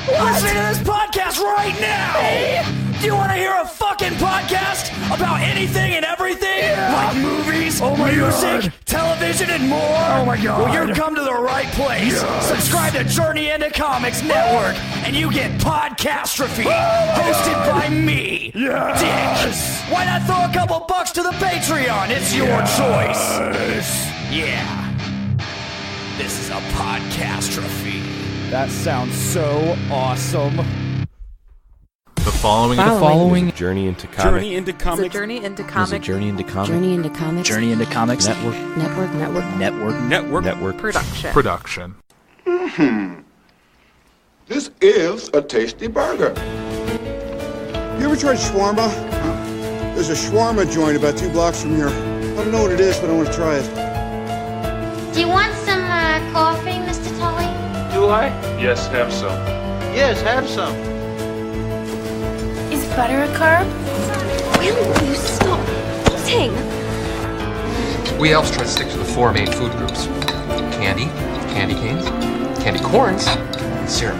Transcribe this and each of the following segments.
Listen to this podcast right now! Do you want to hear a fucking podcast about anything and everything? Yeah. Like movies, music, television, and more? Oh my god. Well, you've come to the right place. Yes. Subscribe to Journey into Comics Network, and you get Podcastrophe, hosted by me, Yes. Dick. Why not throw a couple bucks to the Patreon? It's your choice. Yeah. This is a Podcastrophe. That sounds so awesome. The following is a Journey into Comics. Journey into Comics. It's a Journey into Is Comics. a Journey into Comics. Journey into Comics. Journey into Comics. Network. Production. This is a tasty burger. You ever tried shawarma? There's a shawarma joint about 2 blocks from here. I don't know what it is, but I want to try it. Do you want some coffee, Mr. Tully? Do I? Yes, have some. Yes, have some. Is butter a carb? Will you stop eating? We elves try to stick to the 4 main food groups. Candy, candy canes, candy corns, and syrup.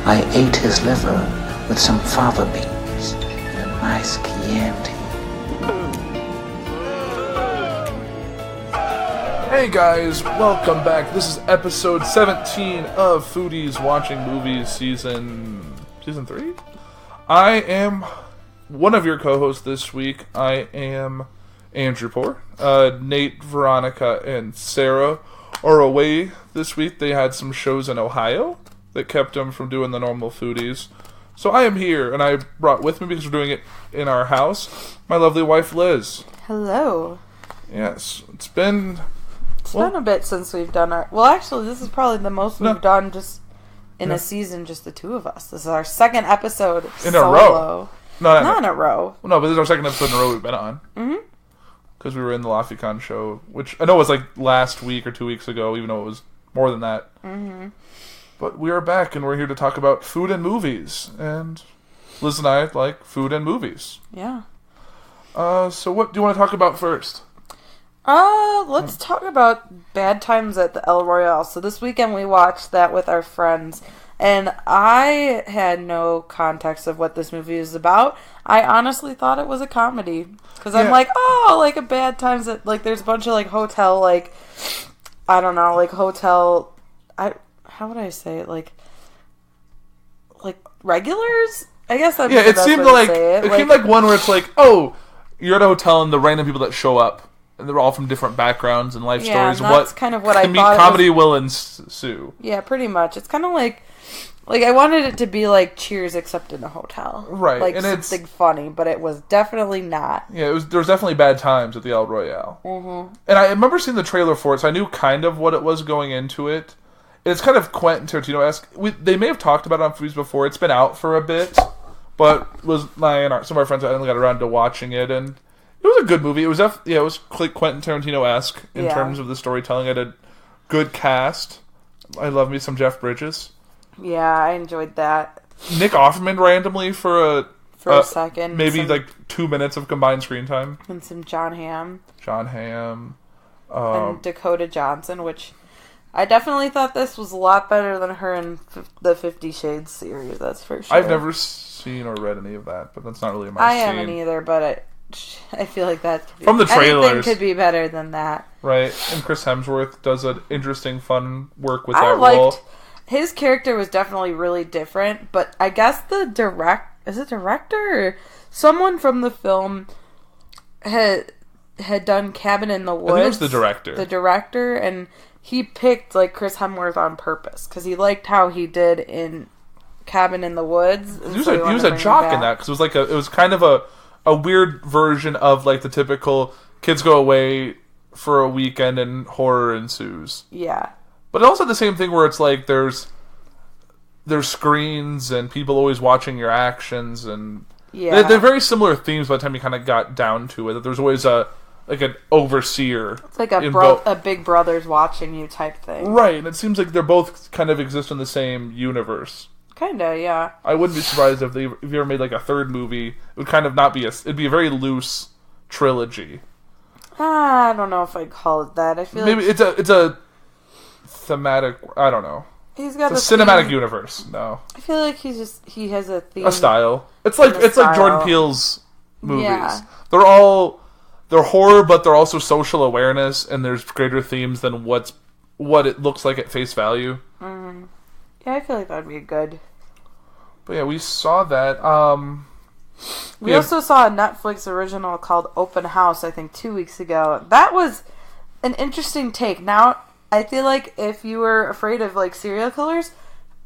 I ate his liver with some fava beans and a nice Chianti. Hey guys, welcome back. This is episode 17 of Foodies Watching Movies season 3? I am one of your co-hosts this week. I am Andrew Poor. Nate, Veronica, and Sarah are away this week. They had some shows in Ohio that kept them from doing the normal Foodies. So I am here, and I brought with me, because we're doing it in our house, my lovely wife Liz. Hello. Yes, it's been a bit since we've done our... Well, actually, this is probably the most we've done just in a season, just the two of us. This is our second episode in a row. Not in a row. No, but this is our second episode in a row we've been on. Mm-hmm. Because we were in the LaFiCon show, which I know was like last week or 2 weeks ago, even though it was more than that. Mm-hmm. But we are back, and we're here to talk about food and movies. And Liz and I like food and movies. Yeah. So what do you want to talk about first? Let's talk about Bad Times at the El Royale. So this weekend we watched that with our friends, and I had no context of what this movie is about. I honestly thought it was a comedy, because I'm like, oh, like a Bad Times at, like, there's a bunch of, like, hotel, like, I don't know, like, hotel, how would I say it, like regulars? I guess that's it seemed like it seemed like one where it's like, oh, you're at a hotel and the random people that show up, and they're all from different backgrounds and life stories. And that's kind of what I thought. Comedy will ensue. Yeah, pretty much. It's kind of like I wanted it to be like Cheers, except in a hotel, right? Like and something funny, but it was definitely not. Yeah, there was definitely Bad Times at the El Royale. Mm-hmm. And I remember seeing the trailer for it, so I knew kind of what it was going into it. It's kind of Quentin Tarantino-esque. They may have talked about it on Foodies before. It's been out for a bit, but some of our friends finally got around to watching it, and it was a good movie. It was it was Quentin Tarantino-esque in terms of the storytelling. It had a good cast. I love me some Jeff Bridges. Yeah, I enjoyed that. Nick Offerman randomly for a second, maybe like 2 minutes of combined screen time, and some John Hamm, and Dakota Johnson, which I definitely thought this was a lot better than her in the 50 Shades series. That's for sure. I've never seen or read any of that, but that's not really my scene. I haven't either, but I feel like that could be, from the trailers, anything could be better than that. Right, and Chris Hemsworth does an interesting, fun work with that role. His character was definitely really different, but I guess the director or someone from the film had done Cabin in the Woods. I think it was the director. The director, and he picked like Chris Hemsworth on purpose because he liked how he did in Cabin in the Woods. He was a jock in that, because it was kind of a weird version of like the typical kids go away for a weekend and horror ensues. Yeah. But it also the same thing where it's like there's screens and people always watching your actions, and they're very similar themes by the time you kind of got down to it. That there's always an overseer. It's like a big brother's watching you type thing. Right, and it seems like they're both kind of exist in the same universe. Kinda, yeah. I wouldn't be surprised if you ever made like a third movie. It would kind of not be it'd be a very loose trilogy. I don't know if I'd call it that. I feel maybe like it's a thematic. I don't know. He's got it's a cinematic universe. No, I feel like he has a theme, a style. It's like Jordan Peele's movies. Yeah. They're horror, but they're also social awareness, and there's greater themes than what it looks like at face value. Mm-hmm. Yeah, I feel like that'd be good. But yeah, we saw that. We also saw a Netflix original called Open House, I think 2 weeks ago. That was an interesting take. Now, I feel like if you were afraid of like serial killers,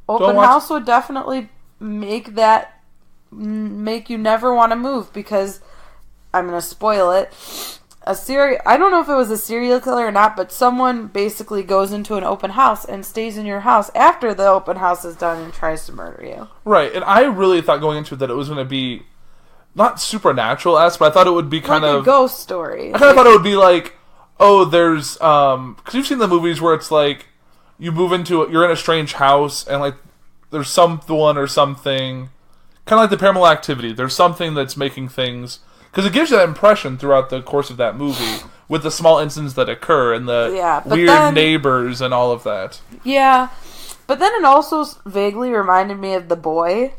Open House would definitely make you never want to move, because I'm going to spoil it. I don't know if it was a serial killer or not, but someone basically goes into an open house and stays in your house after the open house is done and tries to murder you. Right, and I really thought going into it that it was going to be not supernatural-esque, but I thought it would be kind of a ghost story. I kind of thought it would be like, oh, there's because you've seen the movies where it's like you move into you're in a strange house and like there's someone or something, kind of like the Paranormal Activity. There's something that's making things. Because it gives you that impression throughout the course of that movie with the small incidents that occur and the weird neighbors and all of that. Yeah, but then it also vaguely reminded me of The Boy.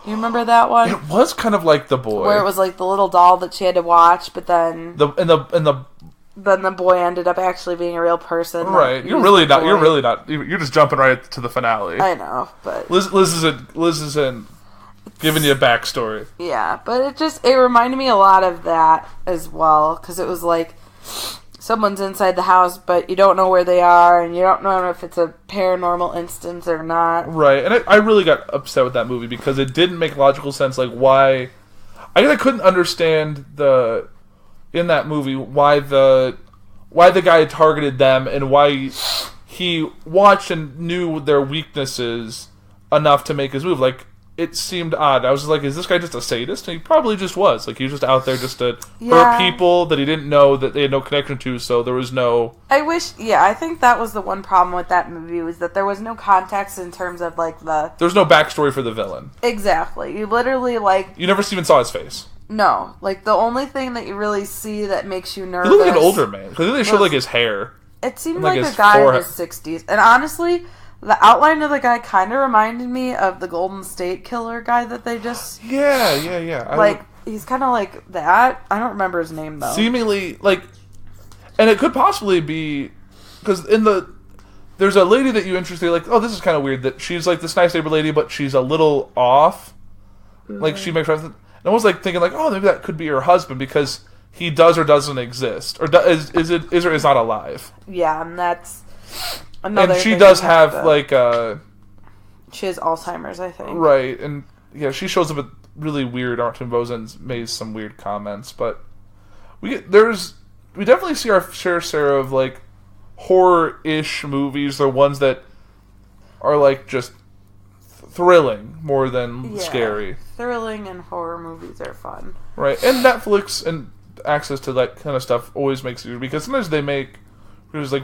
You remember that one? It was kind of like The Boy, where it was like the little doll that she had to watch, but then then the boy ended up actually being a real person. Right? You're really not. You're just jumping right to the finale. I know, but Liz isn't giving you a backstory. Yeah, but it reminded me a lot of that as well, because it was like someone's inside the house, but you don't know where they are, and you don't know if it's a paranormal instance or not. Right, and I really got upset with that movie because it didn't make logical sense. Like, why? I couldn't understand in that movie why the guy targeted them and why he watched and knew their weaknesses enough to make his move. Like, it seemed odd. I was just like, is this guy just a sadist? And he probably just was. Like, he was just out there just to hurt people that he didn't know, that they had no connection to, so there was no... I think that was the one problem with that movie, was that there was no context in terms of, like, There's no backstory for the villain. Exactly. You literally, like... You never even saw his face. No. Like, the only thing that you really see that makes you nervous... He looked like an older man, because they showed, like, his hair. It seemed like a guy in his 60s. And honestly... The outline of the guy kind of reminded me of the Golden State Killer guy that they just... Yeah. He's kind of like that. I don't remember his name, though. Seemingly, like... And it could possibly be... Because there's a lady that you interested, like, oh, this is kind of weird, that she's, like, this nice neighbor lady, but she's a little off. Mm-hmm. Like, she makes... And I was, like, thinking, like, oh, maybe that could be her husband, because he does or doesn't exist. Or is or is not alive. Yeah, and that's... And she does have, she has Alzheimer's, I think. Right, and, yeah, she shows up with really weird... Martin Bosen's made some weird comments, but... We definitely see our share of, like, horror-ish movies. They're ones that are, like, just thrilling more than scary. Thrilling and horror movies are fun. Right, and Netflix and access to that kind of stuff always makes it... Because sometimes they make... There's, like...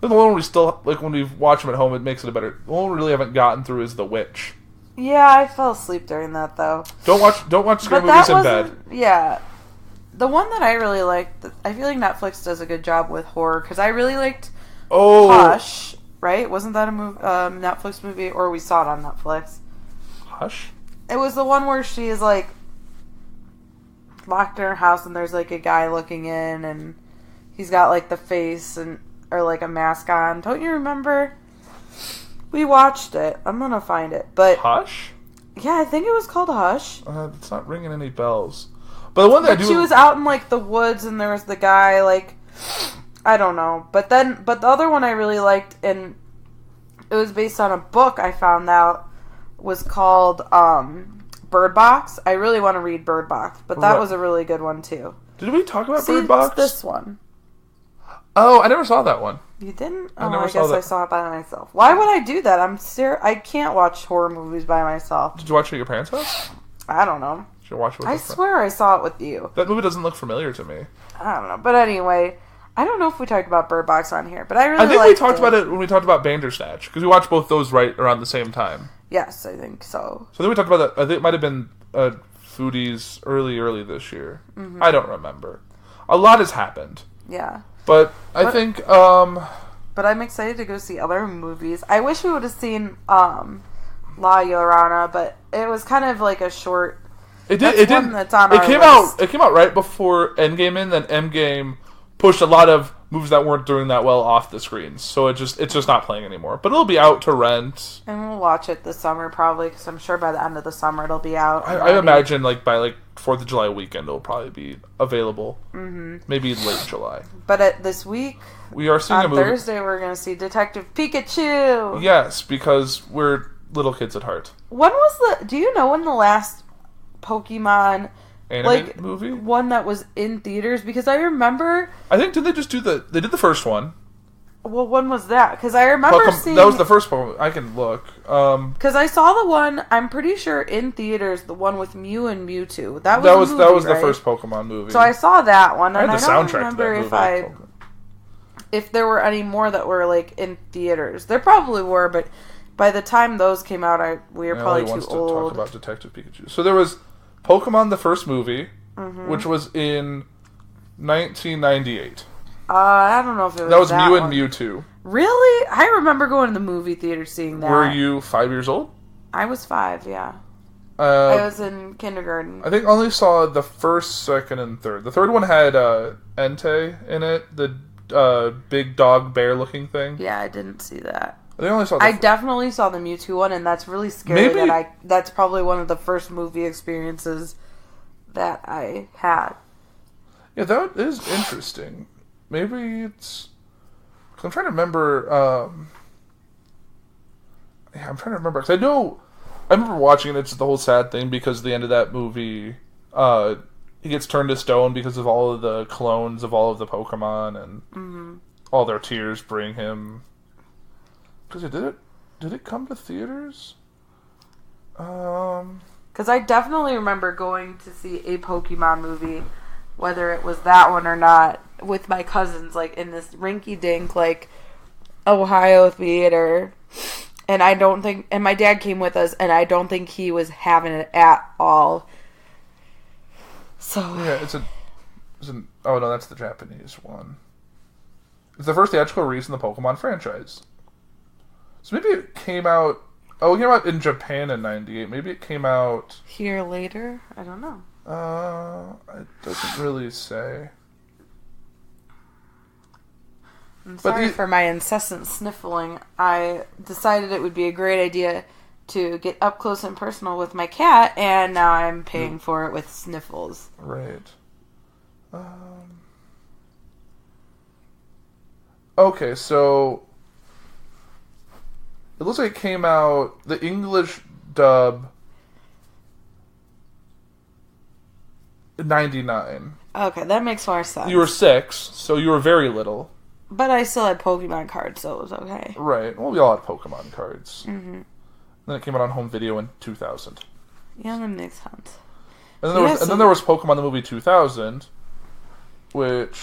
The one we still, like, when we watch them at home, it makes it better. The one we really haven't gotten through is The Witch. Yeah, I fell asleep during that, though. Don't watch scary movies in bed. Yeah. The one that I really liked, I feel like Netflix does a good job with horror, because I really liked Hush, right? Wasn't that a Netflix movie, or we saw it on Netflix? Hush? It was the one where she is, like, locked in her house, and there's, like, a guy looking in, and he's got, like, the face, or like a mask on. Don't you remember? We watched it. I'm gonna find it. But Hush? Yeah, I think it was called Hush. It's not ringing any bells. But the one that she was out in like the woods, and there was the guy, like, I don't know. But the other one I really liked, and it was based on a book I found out, was called Bird Box. I really want to read Bird Box, but that was a really good one too. Did we talk about Bird Box? It's this one. Oh, I never saw that one. You didn't? I guess I saw it by myself. Why would I do that? I can't watch horror movies by myself. Did you watch it at your parents' house? I don't know. Did you watch it with I swear I saw it with you. That movie doesn't look familiar to me. I don't know. But anyway, I don't know if we talked about Bird Box on here, but I think we talked about it when we talked about Bandersnatch, because we watched both those right around the same time. Yes, I think so. So then we talked about that. I think it might have been Foodies early this year. Mm-hmm. I don't remember. A lot has happened. Yeah. But I think, But I'm excited to go see other movies. I wish we would have seen La Llorona, but it was kind of like a short. It did. It didn't. That's on It came out. It came out right before Endgame, and then Endgame pushed a lot of movies that weren't doing that well off the screens. So it's just not playing anymore. But it'll be out to rent. And we'll watch it this summer probably, because I'm sure by the end of the summer it'll be out. I imagine by 4th of July weekend it'll probably be available. Mm-hmm. Maybe late July. But this week, we are seeing on a movie. Thursday, we're going to see Detective Pikachu. Yes, because we're little kids at heart. Do you know when the last Pokemon animated movie? One that was in theaters? Because I remember... I think, did they just do they did the first one. Well, when was that? Because I remember seeing... That was the first Pokemon. I can look. Because I saw the one, I'm pretty sure in theaters, the one with Mew and Mewtwo. That was the first Pokemon movie. So I saw that one, and I don't soundtrack remember to that movie. if there were any more that were in theaters. There probably were, but by the time those came out, we were probably too old. To talk about Detective Pikachu. So there was Pokemon the first movie, which was in 1998. I don't know if it was that was Mew one. and Mewtwo. Really? I remember going to the movie theater seeing that. Were you 5 years old? I was 5, yeah. I was in kindergarten. I think I only saw the first, second, and third. The third one had Entei in it, the big dog bear looking thing. Yeah, I didn't see that. I definitely saw the Mewtwo one, and that's really scary. That's probably one of the first movie experiences that I had. Yeah, that is interesting. Maybe it's... I'm trying to remember... I'm trying to remember, because I remember watching it, it's the whole sad thing, because at the end of that movie, he gets turned to stone because of all of the clones of all of the Pokemon, and all their tears bring him... Because did it come to theaters? Because I definitely remember going to see a Pokemon movie, whether it was that one or not, with my cousins, in this rinky-dink, Ohio theater. And and my dad came with us, and I don't think he was having it at all. So... Yeah, oh no, that's the Japanese one. It's the first theatrical release in the Pokemon franchise. So maybe it came out... Oh, it came out in Japan in 98. Maybe it came out... Here later? I don't know. It doesn't really say. I'm sorry for my incessant sniffling. I decided it would be a great idea to get up close and personal with my cat, and now I'm paying for it with sniffles. Right. Okay, so... It looks like it came out, the English dub, in 99. Okay, that makes more sense. You were 6, so you were very little. But I still had Pokemon cards, so it was okay. Right. Well, we all had Pokemon cards. Mm-hmm. Then it came out on home video in 2000. Yeah, that makes sense. And then there was Pokemon the movie 2000, which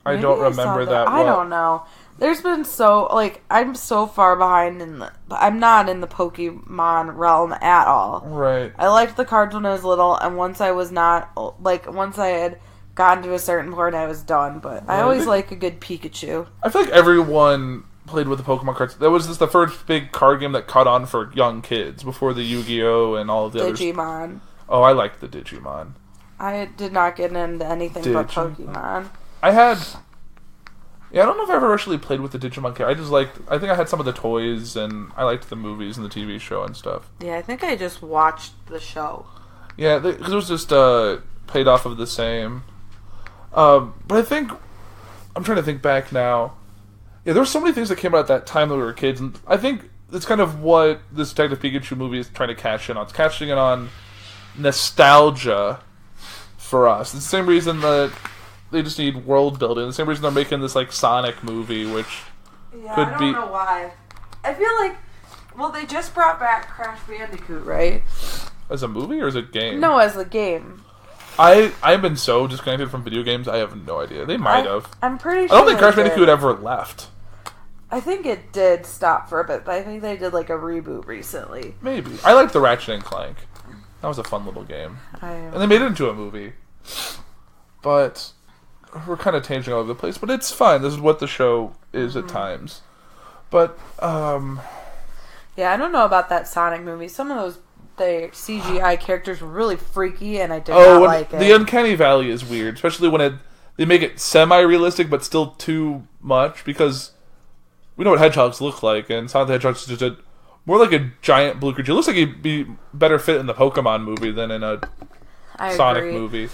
I don't remember that well. I don't know. There's been I'm so far behind I'm not in the Pokemon realm at all. Right. I liked the cards when I was little, and once I had gotten to a certain point, I was done, but I always like a good Pikachu. I feel like everyone played with the Pokemon cards. That was just the first big card game that caught on for young kids, before the Yu-Gi-Oh! And all of the others. Digimon. Oh, I liked the Digimon. I did not get into anything but Pokemon. I don't know if I ever actually played with the Digimon character. I think I had some of the toys, and I liked the movies and the TV show and stuff. Yeah, I think I just watched the show. Yeah, because it was just played off of the same. But I think... I'm trying to think back now. Yeah, there were so many things that came out at that time that we were kids, and I think it's kind of what this Detective Pikachu movie is trying to cash in on. It's cashing in on nostalgia for us. It's the same reason that they just need world building. The same reason they're making this Sonic movie, which could be... I don't know why. I feel they just brought back Crash Bandicoot, right? As a movie or as a game? No, as a game. I've been so disconnected from video games, I have no idea. They might have. I'm pretty sure I don't think Crash Bandicoot ever left. I think it did stop for a bit, but I think they did a reboot recently. Maybe. I liked the Ratchet and Clank. That was a fun little game. And they made it into a movie. But... we're kind of tangent all over the place, but it's fine. This is what the show is at times. But yeah, I don't know about that Sonic movie. Some of those the CGI characters were really freaky, and I did not like it. The Uncanny Valley is weird, especially when they make it semi-realistic, but still too much, because we know what hedgehogs look like, and Sonic the Hedgehog is just more like a giant blue creature. It looks like he'd be better fit in the Pokemon movie than in a Sonic movie.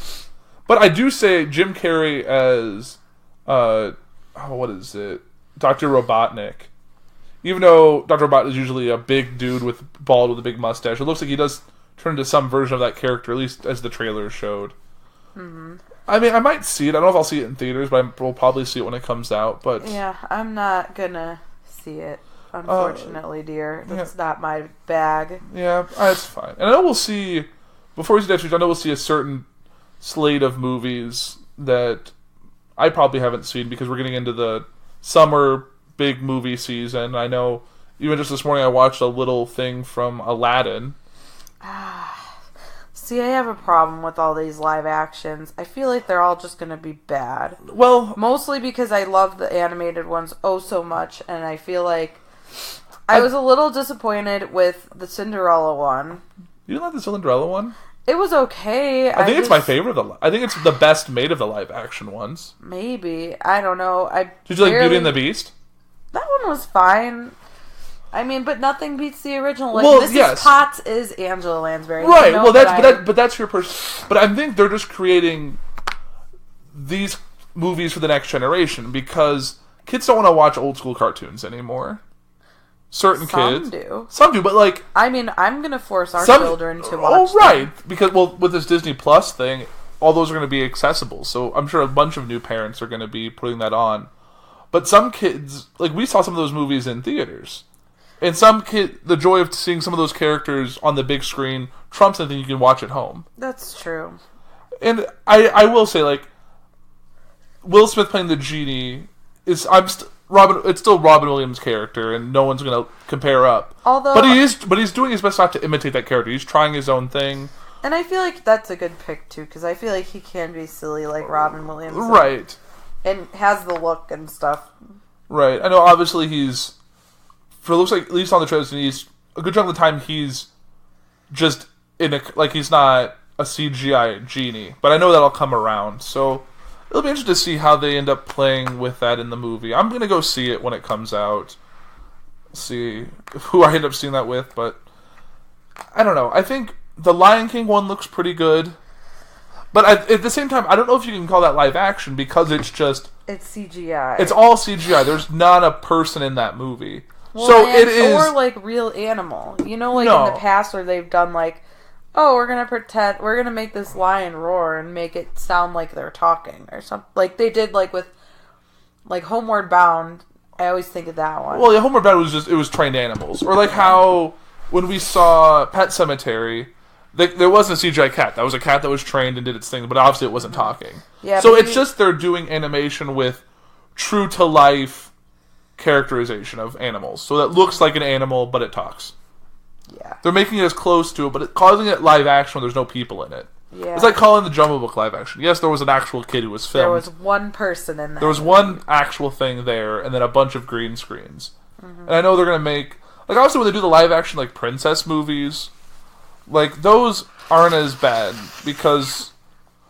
But I do say Jim Carrey as what is it? Dr. Robotnik. Even though Dr. Robotnik is usually a big dude bald with a big mustache, it looks like he does turn into some version of that character, at least as the trailer showed. Mm-hmm. I mean, I might see it. I don't know if I'll see it in theaters, but I will probably see it when it comes out. But yeah, I'm not gonna see it, unfortunately, dear. That's not my bag. Yeah, that's fine. And I know we'll see, before we see next week, I know we'll see a certain slate of movies that I probably haven't seen, because we're getting into the summer big movie season. I know even just this morning I watched a little thing from Aladdin. See, I have a problem with all these live actions. I feel like they're all just going to be bad. Well, mostly because I love the animated ones so much, and I feel like I was a little disappointed with the Cinderella one. You didn't like the Cinderella one? It was okay. I think it's my favorite. I think it's the best made of the live action ones. Maybe. I don't know. Did you like Beauty and the Beast? That one was fine. I mean, but nothing beats the original. Like, well, Mrs. Potts is Angela Lansbury. Right. Well, but that's your person. But I think they're just creating these movies for the next generation, because kids don't want to watch old school cartoons anymore. Some do, but like, I mean, I'm gonna force our children to watch. Oh, right, because with this Disney Plus thing, all those are going to be accessible. So I'm sure a bunch of new parents are going to be putting that on. But some kids, like, we saw some of those movies in theaters, and the joy of seeing some of those characters on the big screen trumps anything you can watch at home. That's true. And I will say, like, Will Smith playing the genie is it's still Robin Williams' character, and no one's going to compare up. But he's doing his best not to imitate that character. He's trying his own thing. And I feel like that's a good pick too, because I feel like he can be silly like Robin Williams, right? And has the look and stuff, right? I know. Obviously, it looks like, at least on the trailers, he's a good chunk of the time he's just he's not a CGI genie. But I know that'll come around, so it'll be interesting to see how they end up playing with that in the movie. I'm going to go see it when it comes out. See who I end up seeing that with, but I don't know. I think the Lion King one looks pretty good. But at the same time, I don't know if you can call that live action, because it's CGI. It's all CGI. There's not a person in that movie. Well, so it is... Or like real animal. You know, like in the past where they've done like, oh, we're going to make this lion roar and make it sound like they're talking or something. Like they did like with like Homeward Bound. I always think of that one. Well, yeah, Homeward Bound was trained animals. Or like how when we saw Pet Sematary, there wasn't a CGI cat. That was a cat that was trained and did its thing, but obviously it wasn't talking. Yeah, so it's just they're doing animation with true to life characterization of animals. So that looks like an animal, but it talks. Yeah. They're making it as close to it, but calling it live action when there's no people in it. Yeah. It's like calling the Jungle Book live action. Yes, there was an actual kid who was filmed. There was one person in there. There was one actual thing there, and then a bunch of green screens. Mm-hmm. And I know they're going to make... Like, obviously, when they do the live action, like, princess movies, like, those aren't as bad, because...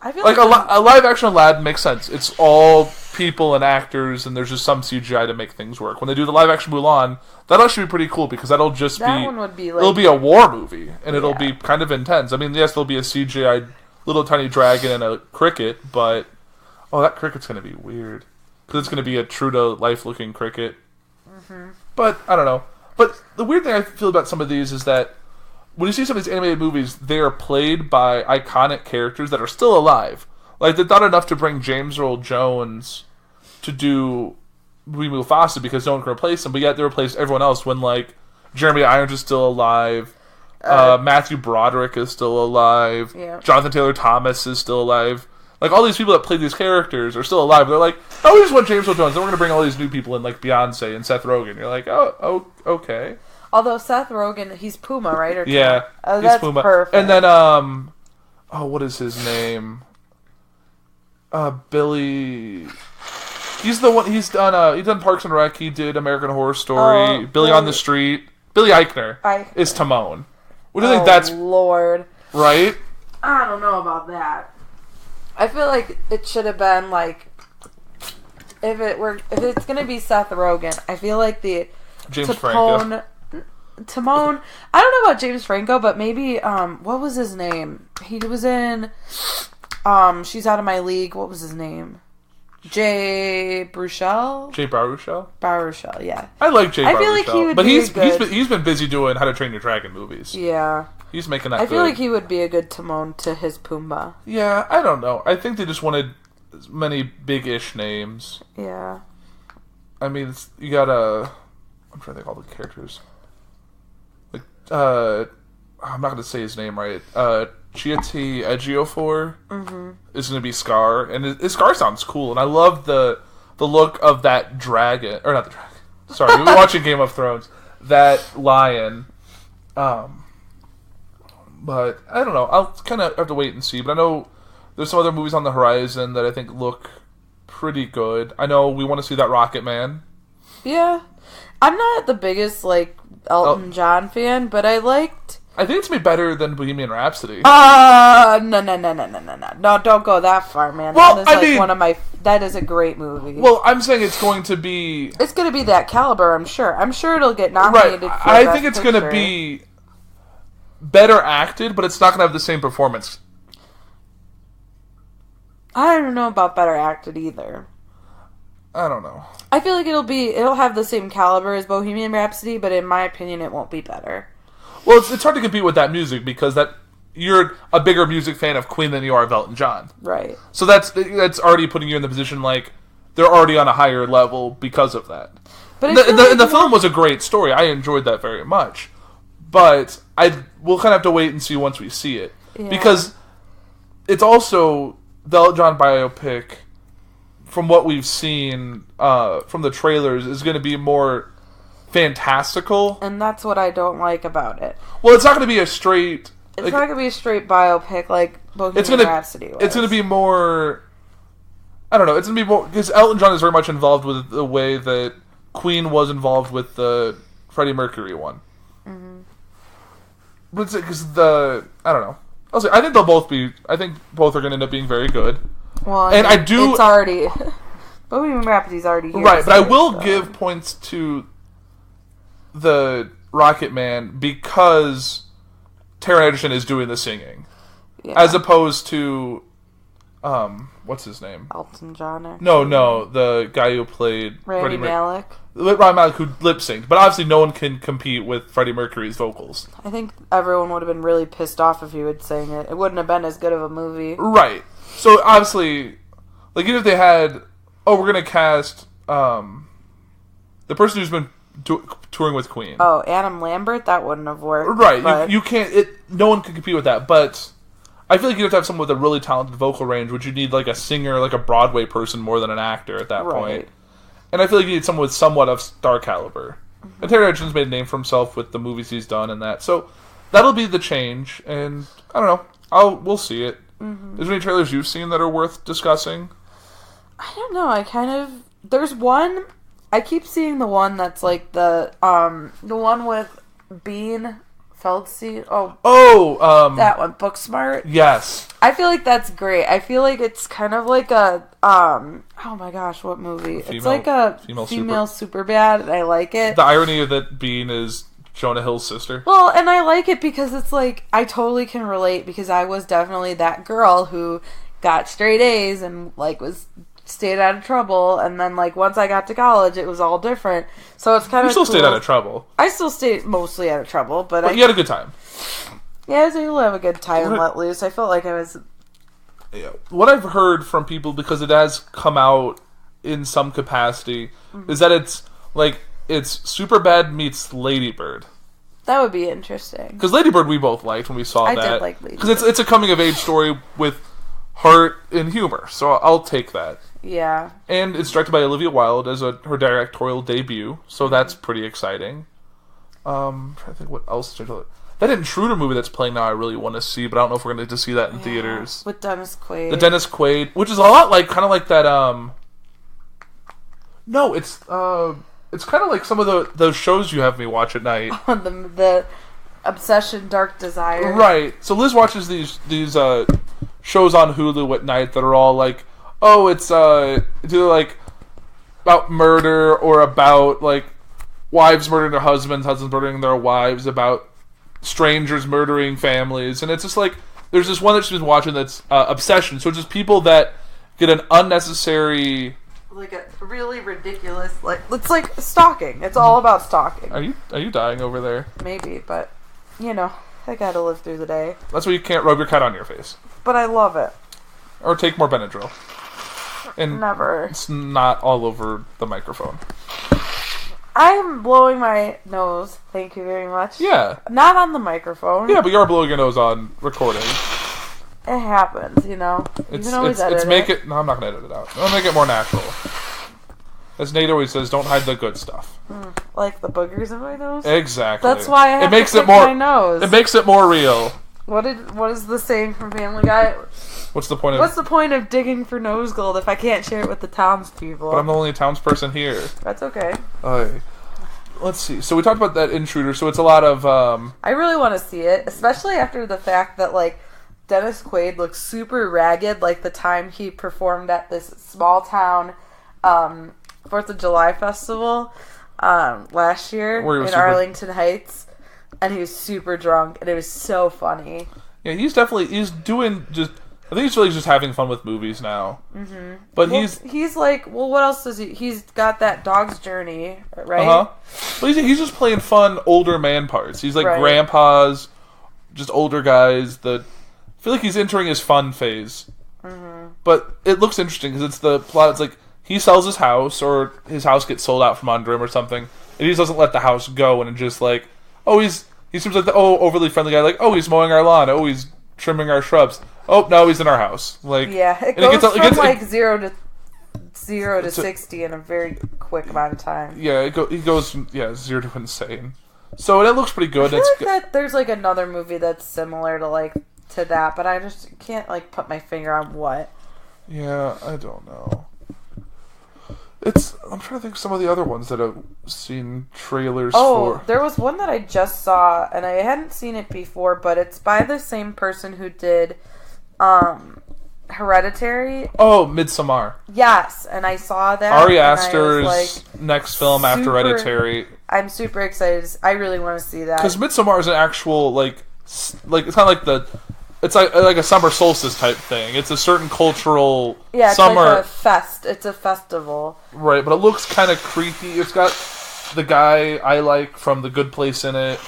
I feel like a live action Aladdin makes sense. It's all people and actors, and there's just some CGI to make things work. When they do the live action Mulan, that'll actually be pretty cool, because that'll just that one would be like, it'll be a war movie, and it'll be kind of intense. I mean, yes, there'll be a CGI little tiny dragon and a cricket, but that cricket's going to be weird, because it's going to be a true to life looking cricket. Mm-hmm. But I don't know. But the weird thing I feel about some of these is that when you see some of these animated movies, they are played by iconic characters that are still alive. Like, they're not enough to bring James Earl Jones to do Mufasa, because no one can replace him, but yet they replaced everyone else when, like, Jeremy Irons is still alive, Matthew Broderick is still alive, Jonathan Taylor Thomas is still alive. Like, all these people that played these characters are still alive. They're like, oh, we just want James Earl Jones, then we're going to bring all these new people in, like Beyonce and Seth Rogen. You're like, oh, okay. Although Seth Rogen, he's Puma, right? He's that's Puma. Perfect. And then, what is his name? Billy. He's the one. He's done Parks and Rec. He did American Horror Story. Billy on the Street. Billy Eichner is Timon. What do you think? That's Lord. Right. I don't know about that. I feel like it should have been like if it's gonna be Seth Rogen. I feel like the James Franco. Timon. I don't know about James Franco, but maybe what was his name? He was in She's Out of My League. What was his name? Jay Baruchel? Jay Baruchel? Baruchel, yeah. I like Jay Baruchel. I feel like he would but be he's been busy doing How to Train Your Dragon movies. Yeah. He's making that I feel like he would be a good Timon to his Pumbaa. Yeah, I don't know. I think they just wanted as many big-ish names. Yeah. I mean, you got I'm trying to think of all the characters. Like, I'm not going to say his name right. Chiwetel Ejiofor is going to be Scar, and his Scar sounds cool, and I love the look of that dragon, or not the dragon. Sorry, we were watching Game of Thrones. That lion. But I don't know. I'll kind of have to wait and see. But I know there's some other movies on the horizon that I think look pretty good. I know we want to see that Rocket Man. Yeah, I'm not the biggest Elton John fan, but I liked. I think it's gonna be better than Bohemian Rhapsody. No, don't go that far, man. Well, that is that is a great movie. Well, I'm saying it's going to be that caliber, I'm sure. I'm sure it'll get nominated right. for I Best think it's Picture. gonna be better acted, but it's not gonna have the same performance. I don't know about better acted either. I don't know. I feel like it'll have the same caliber as Bohemian Rhapsody, but in my opinion it won't be better. Well, it's hard to compete with that music because you're a bigger music fan of Queen than you are of Elton John. Right. So that's already putting you in the position like they're already on a higher level because of that. But the film was a great story. I enjoyed that very much. But we'll kind of have to wait and see once we see it. Yeah. Because it's also the Elton John biopic, from what we've seen from the trailers, is going to be more fantastical, and that's what I don't like about it. Well, it's not going to be a straight. It's not going to be a straight biopic like Bohemian Rhapsody was. It's going to be more. I don't know. It's going to be more because Elton John is very much involved with the way that Queen was involved with the Freddie Mercury one. Mm-hmm. But it's because I don't know. I'll say I think they'll both be. I think both are going to end up being very good. Well, and I do. It's already. Bohemian Rhapsody's already here. Right, but I will give points to the Rocket Man because Taron Egerton is doing the singing, as opposed to what's his name? Elton John. No, the guy who played Rami Malek. Rami Malek, who lip synced, but obviously no one can compete with Freddie Mercury's vocals. I think everyone would have been really pissed off if he would sing it. It wouldn't have been as good of a movie. Right. So obviously, like even if they had, we're gonna cast the person who's been touring with Queen. Oh, Adam Lambert, that wouldn't have worked. Right. But... You can't. No one can compete with that. But I feel like you have to have someone with a really talented vocal range, which you need like a singer, like a Broadway person, more than an actor at that point. And I feel like you need someone with somewhat of star caliber. Mm-hmm. And Taron Egerton's made a name for himself with the movies he's done and that. So that'll be the change. And I don't know. We'll see it. Mm-hmm. Is there any trailers you've seen that are worth discussing? I don't know. There's one. I keep seeing the one that's like the one with Bean Feldstein. That one, Booksmart. Yes. I feel like that's great. I feel like it's kind of like a oh my gosh, what movie? It's like a female Superbad, and I like it. The irony of that Bean is Jonah Hill's sister. Well, and I like it because it's like I totally can relate because I was definitely that girl who got straight A's and like stayed out of trouble, and then like once I got to college it was all different. So it's kind of You still stayed out of trouble. I still stayed mostly out of trouble, but you had a good time. Yeah, I was able to have a good time and let loose. I felt like I was... Yeah. What I've heard from people, because it has come out in some capacity, is that it's Superbad meets Lady Bird. That would be interesting. Because Lady Bird we both liked when we saw that. I did like Lady Bird. Because it's a coming of age story with heart and humor, so I'll take that. Yeah. And it's directed by Olivia Wilde as her directorial debut, so that's pretty exciting. I'm trying to think what else. that Intruder movie that's playing now I really want to see, but I don't know if we're going to see that in theaters. With Dennis Quaid. The Dennis Quaid, which is a lot like, kind of like that, no, it's kind of like some of those shows you have me watch at night. the Obsession Dark Desire. Right. So Liz watches these shows on Hulu at night that are all like, oh, it's either like about murder or about like wives murdering their husbands, husbands murdering their wives, about strangers murdering families, and it's just like there's this one that she's been watching that's Obsession. So it's just people that get an unnecessary, like a really ridiculous, like it's like stalking. It's all about stalking. Are you dying over there? Maybe, but you know, I gotta live through the day. That's why you can't rub your cat on your face. But I love it. Or take more Benadryl. And never. It's not all over the microphone. I'm blowing my nose. Thank you very much. Yeah. Not on the microphone. Yeah, but you're blowing your nose on recording. It happens, you know. You can always edit it. No, I'm not going to edit it out. I'll make it more natural. As Nate always says, don't hide the good stuff. Like the boogers in my nose? Exactly. That's why I have to pick my nose. It makes it more real. What is the saying from Family Guy? What's the point of digging for nose gold if I can't share it with the townspeople? But I'm the only townsperson here. That's okay. Let's see. So we talked about that Intruder. So it's a lot of. I really want to see it, especially after the fact that like Dennis Quaid looks super ragged, like the time he performed at this small town 4th of July festival last year in Arlington Heights, and he was super drunk, and it was so funny. Yeah, he's doing just. I think he's really just having fun with movies now. Mm-hmm. But he's like, well, what else does he? He's got that Dog's Journey, right? But he's just playing fun older man parts. He's like grandpas, just older guys. I feel like he's entering his fun phase. Mm-hmm. But it looks interesting because it's the plot. It's like he sells his house, or his house gets sold out from under him, or something, and he just doesn't let the house go, and just like, he seems like the overly friendly guy. Like, he's mowing our lawn. He's trimming our shrubs. Oh no, he's in our house. Like, yeah, it goes from 0 to 60 in a very quick amount of time. Yeah, he goes from 0 to insane. So it looks pretty good. I feel like that there's like another movie that's similar to that, but I just can't like put my finger on what. Yeah, I don't know. I'm trying to think of some of the other ones that I've seen trailers for. There was one that I just saw, and I hadn't seen it before, but it's by the same person who did Hereditary. Oh, Midsommar. Yes, and I saw that. Ari Aster's next film after Hereditary. I'm super excited. I really want to see that. Because Midsommar is an actual, it's kind of like it's like a summer solstice type thing. It's a certain cultural summer. Like a fest. It's a festival. Right, but it looks kind of creepy. It's got the guy I like from The Good Place in it.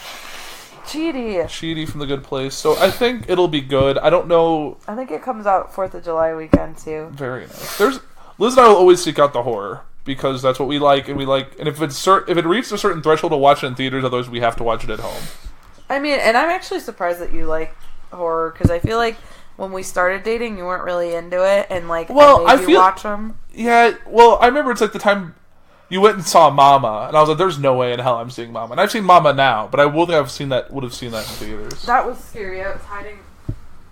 Chidi from The Good Place. So I think it'll be good. I don't know. I think it comes out 4th of July weekend too. Very nice. Liz and I will always seek out the horror because that's what we like, and if it reaches a certain threshold to watch it in theaters, otherwise we have to watch it at home. I mean, and I'm actually surprised that you like horror because I feel like when we started dating, you weren't really into it, and like I made you watch them. Yeah, well, I remember it's like the time you went and saw Mama, and I was like, "There's no way in hell I'm seeing Mama." And I've seen Mama now, but I would have seen that in theaters. That was scary. I was hiding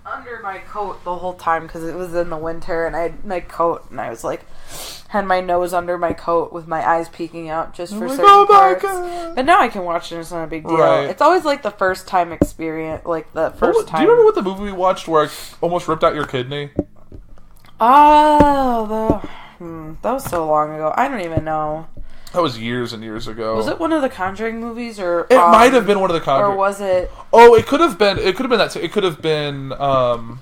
under my coat the whole time because it was in the winter, and I had my coat, and I was like, had my nose under my coat with my eyes peeking out just for certain parts. But now I can watch it, and it's not a big deal. Right. It's always like the first time experience, like the first time. Do you remember what the movie we watched where I almost ripped out your kidney? Oh, that was so long ago. I don't even know. That was years and years ago. Was it one of the Conjuring movies, or it might have been one of the Conjuring? Or was it? Oh, it could have been. It could have been that. It could have been. Not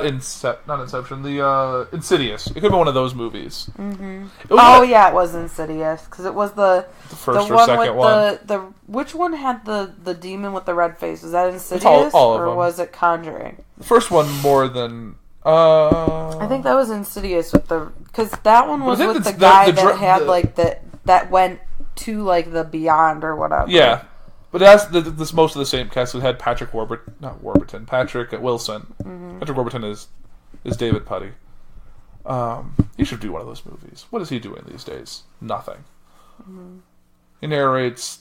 Inception. The Insidious. It could have been one of those movies. Mm-hmm. It was Insidious because it was the first or second one. Which one had the demon with the red face? Was that Insidious all of or them. was it Conjuring? The first one more than. I think that was Insidious because that one was with the guy that had that went to like the beyond or whatever. Yeah. But that's most of the same cast. It had Patrick Wilson. Mm-hmm. Patrick Warburton is David Putty. He should do one of those movies. What is he doing these days? Nothing. Mm-hmm. He narrates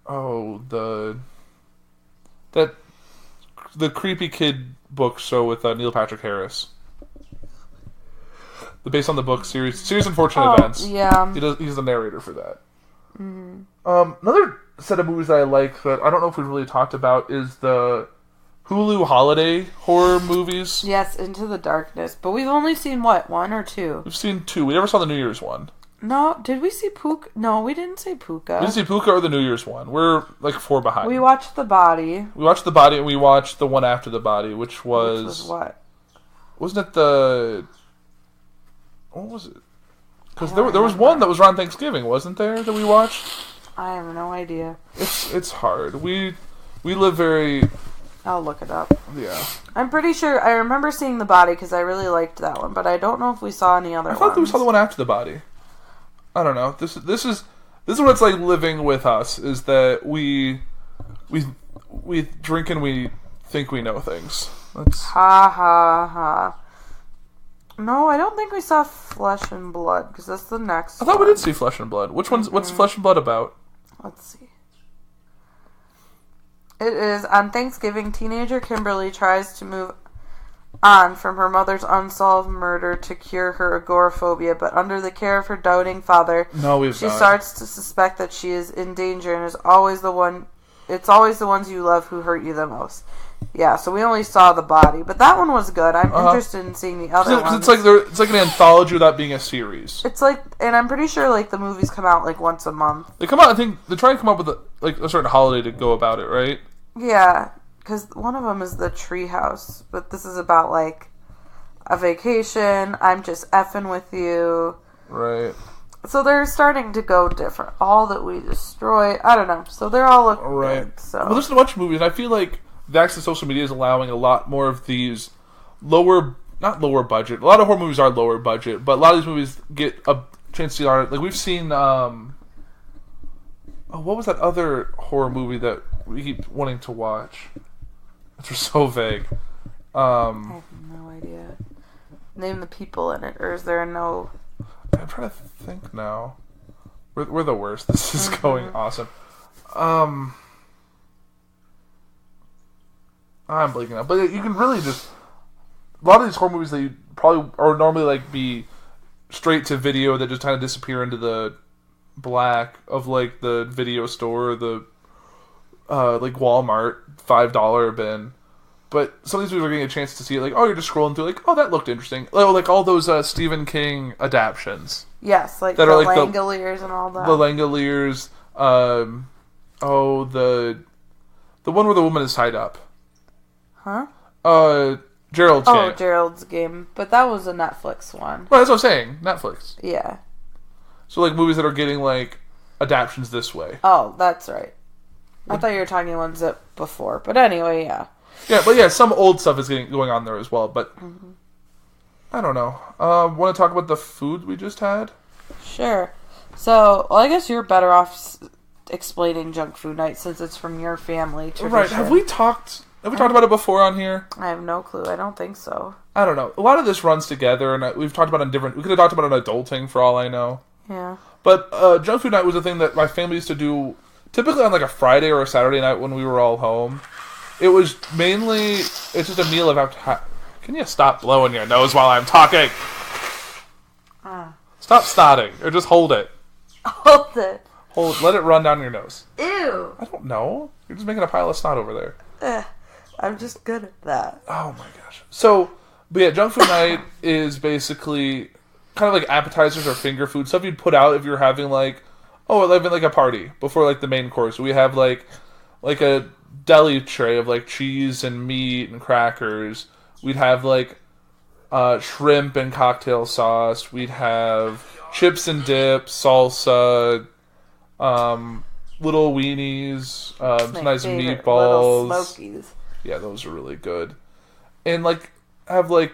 the creepy kid book show with Neil Patrick Harris. Based on the book series Unfortunate Events. Yeah. He's the narrator for that. Mm-hmm. Another set of movies that I like that I don't know if we've really talked about is the Hulu holiday horror movies. Yes, Into the Darkness. But we've only seen, what, 1 or 2? We've seen 2. We never saw the New Year's one. No, did we see Puka? No, we didn't see Puka. We didn't see Puka or the New Year's one. We're like 4 behind. We watched The Body. We watched The Body and we watched the one after The Body, which was what? Wasn't it the... What was it? Because there was one that was around Thanksgiving, wasn't there, that we watched? I have no idea. It's hard. We live very... I'll look it up. Yeah. I'm pretty sure I remember seeing The Body because I really liked that one, but I don't know if we saw any other ones. I thought that we saw the one after The Body. I don't know. This is what it's like living with us, is that we drink and we think we know things. Ha ha ha. No, I don't think we saw Flesh and Blood, because that's the next one. I thought we did see Flesh and Blood. What's Flesh and Blood about? Let's see. It is, on Thanksgiving, teenager Kimberly tries to move on from her mother's unsolved murder to cure her agoraphobia, but under the care of her doubting father, she starts to suspect that she is in danger and it's always the ones you love who hurt you the most. Yeah, so we only saw The Body, but that one was good. I'm interested in seeing the other ones. It's like an anthology without being a series. It's like, and I'm pretty sure like the movies come out like once a month. They come out. I think they try and come up with a certain holiday to go about it, right? Yeah, because one of them is the Treehouse, but this is about like a vacation. I'm just effing with you. Right. So they're starting to go different. All That We Destroy. I don't know. So they're all looking good. So. Well, there's a bunch of movies, and I feel like the access to social media is allowing a lot more of these not lower budget. A lot of horror movies are lower budget, but a lot of these movies get a chance to see art. Like we've seen, what was that other horror movie that we keep wanting to watch? It's so vague. I have no idea. Name the people in it, or is there no? I'm trying to think now. We're the worst. This is going awesome. I'm blanking out, but you can really just a lot of these horror movies that you probably are normally like be straight to video that just kind of disappear into the black of like the video store or the like Walmart $5 bin. But some of these movies are getting a chance to see it. Like, you're just scrolling through, like, that looked interesting. Like all those Stephen King adaptions. Yes, like that the are like Langoliers and all that. The Langoliers. The one where the woman is tied up. Huh? Gerald's Game. Oh, Gerald's Game. But that was a Netflix one. Well, that's what I'm saying. Netflix. Yeah. So, like, movies that are getting, like, adaptions this way. Oh, that's right. I thought you were talking ones that before. But anyway, yeah. Yeah, but yeah, some old stuff is going on there as well. But, I don't know. Want to talk about the food we just had? Sure. So, well, I guess you're better off explaining Junk Food Night since it's from your family tradition. Right. Have we talked about it before on here? I have no clue. I don't think so. I don't know. A lot of this runs together, and we've talked about it we could have talked about it on Adulting for all I know. Yeah. But Junk Food Night was a thing that my family used to do typically on like a Friday or a Saturday night when we were all home. It was mainly, it's just a meal of can you stop blowing your nose while I'm talking? Stop snotting, or just hold it. Hold it. Let it run down your nose. Ew. I don't know. You're just making a pile of snot over there. I'm just good at that. Oh my gosh. So, but yeah, Junk Food Night is basically kind of like appetizers or finger food stuff you'd put out if you're having like, having like a party before like the main course. We have like a deli tray of like cheese and meat and crackers. We'd have like shrimp and cocktail sauce. We'd have chips and dip, salsa, little weenies, some nice meatballs. Little Smokies. Yeah, those are really good. And like have like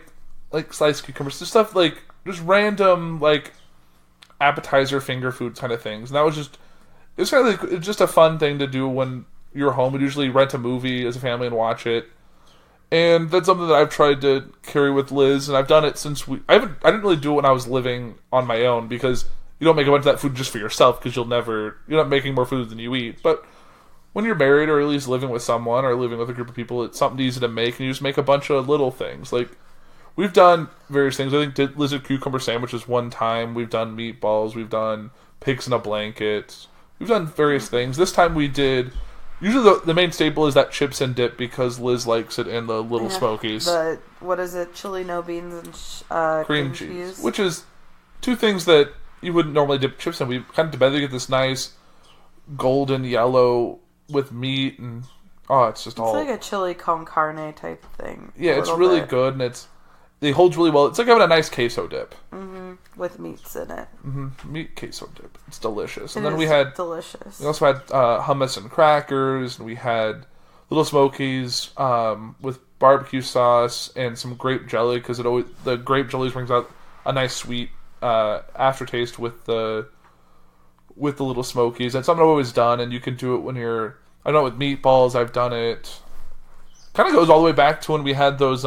sliced cucumbers, just stuff like just random like appetizer finger food kind of things. And that was it's kind of like, just a fun thing to do when you're home. We'd usually rent a movie as a family and watch it. And that's something that I've tried to carry with Liz, and I've done it since I didn't really do it when I was living on my own, because you don't make a bunch of that food just for yourself, because you're not making more food than you eat. But when you're married or at least living with someone or living with a group of people, it's something easy to make, and you just make a bunch of little things. Like, we've done various things. I think did lizard cucumber sandwiches one time. We've done meatballs. We've done pigs in a blanket. We've done various things. This time we did... Usually the main staple is that chips and dip because Liz likes it in the Little Smokies. What is it? Chili, no beans, and cream cheese. Which is two things that you wouldn't normally dip chips in. We kind of together get this nice golden yellow with meat and... it's like a chili con carne type thing. Yeah, it's really good, and it holds really well. It's like having a nice queso dip. Mm-hmm. With meats in it. Mm-hmm. Meat queso dip. It's delicious. And then we had... delicious. We also had hummus and crackers, and we had Little Smokies with barbecue sauce and some grape jelly, because the grape jelly brings out a nice sweet aftertaste with the Little Smokies. That's something I've always done, and you can do it when you're... I know with meatballs, I've done it. Kind of goes all the way back to when we had those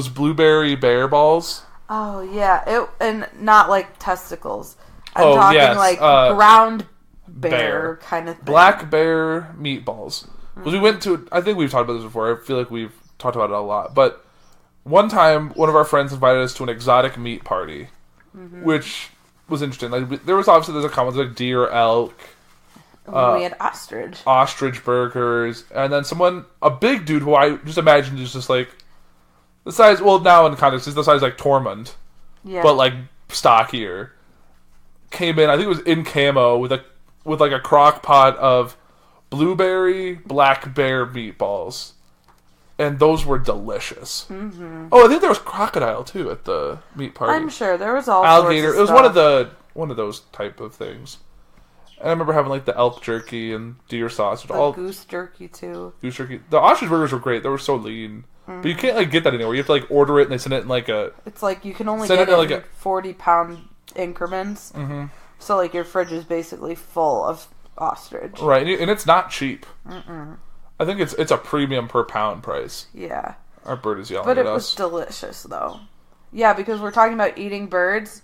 blueberry bear balls. Oh yeah, and not like testicles. I'm talking ground bear kind of thing. Black bear meatballs. Because we went to... I think we've talked about this before. I feel like we've talked about it a lot. But one time, one of our friends invited us to an exotic meat party, which was interesting. Like, there's a common like deer, elk. We had ostrich. Ostrich burgers. And then a big dude who I just imagined is just like... The size, well, now in context, is the size like Tormund, but like stockier. Came in, I think it was in camo with like a crock pot of blueberry black bear meatballs, and those were delicious. Mm-hmm. Oh, I think there was crocodile too at the meat party. I'm sure there was all alligator. Sorts of it was stuff. one of those type of things. And I remember having like the elk jerky and deer sausage. Goose jerky too. Goose jerky. The ostrich burgers were great. They were so lean. Mm-hmm. But you can't like get that anywhere. You have to like order it and they send it in like a... It's like you can only get it in 40-pound increments. Mm-hmm. So like your fridge is basically full of ostrich. Right, and it's not cheap. Mm-mm. I think it's a premium per pound price. Yeah. Our bird is yelling at us. But it was delicious though. Yeah, because we're talking about eating birds.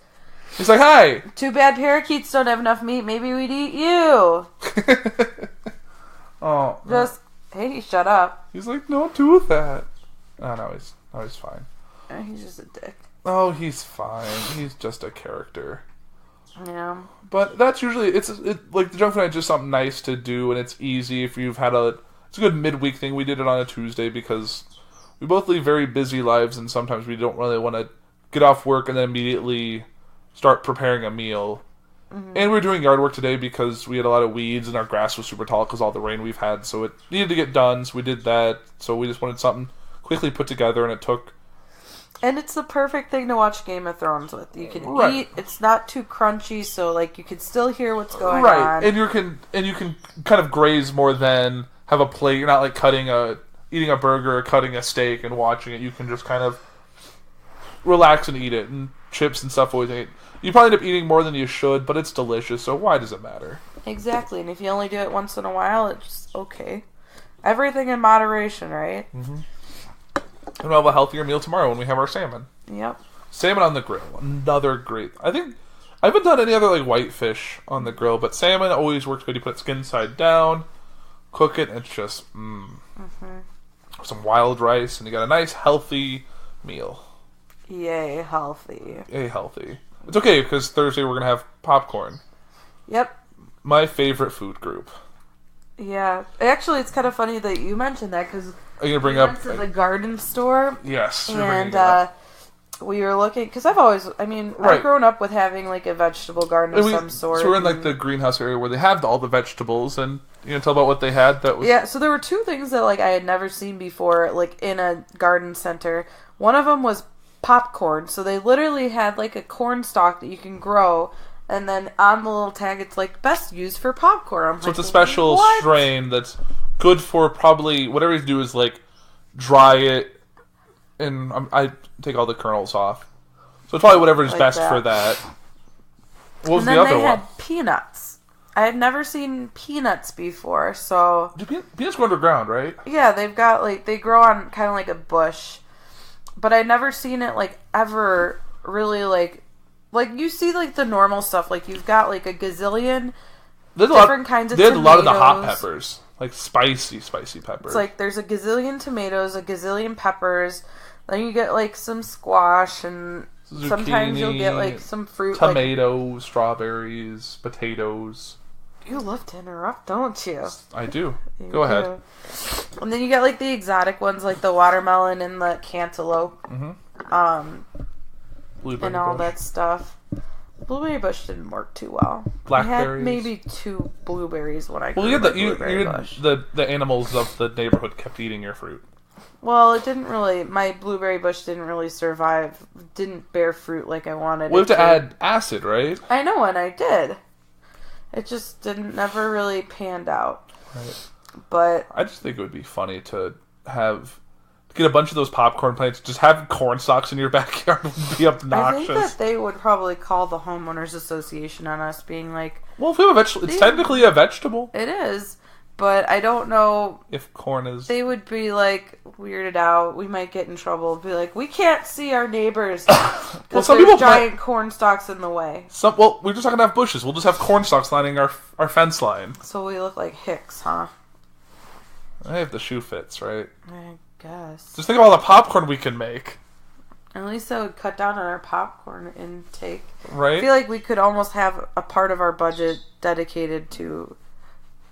He's like, hi! Too bad parakeets don't have enough meat. Maybe we'd eat you. Oh. Just, hey, shut up. He's like, don't do that. Oh, no, he's fine. He's just a dick. Oh, he's fine. He's just a character. Yeah. But that's usually, like, the junk food night is just something nice to do, and it's easy if you've had it's a good midweek thing. We did it on a Tuesday because we both lead very busy lives, and sometimes we don't really want to get off work and then immediately start preparing a meal. Mm-hmm. And we were doing yard work today because we had a lot of weeds and our grass was super tall because all the rain we've had, so it needed to get done, so we did that. So we just wanted something quickly put together, and it took... And it's the perfect thing to watch Game of Thrones with. You can eat, it's not too crunchy, so like you can still hear what's going on. And you can kind of graze more than have a plate. You're not like eating a burger or cutting a steak and watching it. You can just kind of relax and eat it, and chips and stuff always eat. You probably end up eating more than you should, but it's delicious, so why does it matter? Exactly, and if you only do it once in a while, it's okay. Everything in moderation, right? Mm-hmm. And we'll have a healthier meal tomorrow when we have our salmon. Yep. Salmon on the grill. Another great... I haven't done any other like whitefish on the grill, but salmon always works good. You put it skin side down, cook it, and it's just... Mm-hmm. Some wild rice, and you got a nice, healthy meal. Yay, healthy. Yay, healthy. It's okay, because Thursday we're going to have popcorn. Yep. My favorite food group. Yeah. Actually, it's kind of funny that you mentioned that, because are you going to bring up... went to the garden store. Yes. And we were looking... Because I've grown up with having like a vegetable garden of some sort. So we're in like the greenhouse area where they have all the vegetables, and you can tell about what they had that was... Yeah, so there were two things that like I had never seen before, like in a garden center. One of them was popcorn. So they literally had like a corn stalk that you can grow, and then on the little tag it's like best used for popcorn. So it's a special strain that's good for probably whatever you do is like dry it, and I take all the kernels off. So it's probably whatever is like best for that. What was the other one? And then they had peanuts. I had never seen peanuts before, so... Peanuts go underground, right? Yeah, they've got like, they grow on kind of like a bush. But I'd never seen it, like, ever really, like, you see, like, the normal stuff. Like, you've got, like, a gazillion different kinds of tomatoes. They had a lot of the hot peppers. Like spicy peppers. It's like there's a gazillion tomatoes, a gazillion peppers. Then you get like some squash, and zucchini, sometimes you'll get like some fruit. Tomatoes, strawberries, potatoes. You love to interrupt, don't you? I do. Go ahead. And then you get like the exotic ones, like the watermelon and the cantaloupe. Blueberry and all bush. that stuff. Blueberry bush didn't work too well. Blackberries. I had maybe 2 blueberries when I grew you had blueberry bush. the animals of the neighborhood kept eating your fruit. Well, it didn't really. My blueberry bush didn't really survive. Didn't bear fruit like I wanted. We have to add acid, right? I know, and I did. It just never really panned out. Right. But I just think it would be funny to get a bunch of those popcorn plants. Just have corn stalks in your backyard would be obnoxious. I think that they would probably call the homeowners association on us, being like, "Well, if we have a vegetable, it's technically a vegetable." It is. But I don't know if corn is. They would be like weirded out. We might get in trouble. Be like, we can't see our neighbors because there's giant corn stalks in the way. Well, we're just not gonna have bushes. We'll just have corn stalks lining our fence line. So we look like hicks, huh? Hey, if the shoe fits, right? I guess. Just think of all the popcorn we can make. At least that would cut down on our popcorn intake. Right. I feel like we could almost have a part of our budget dedicated to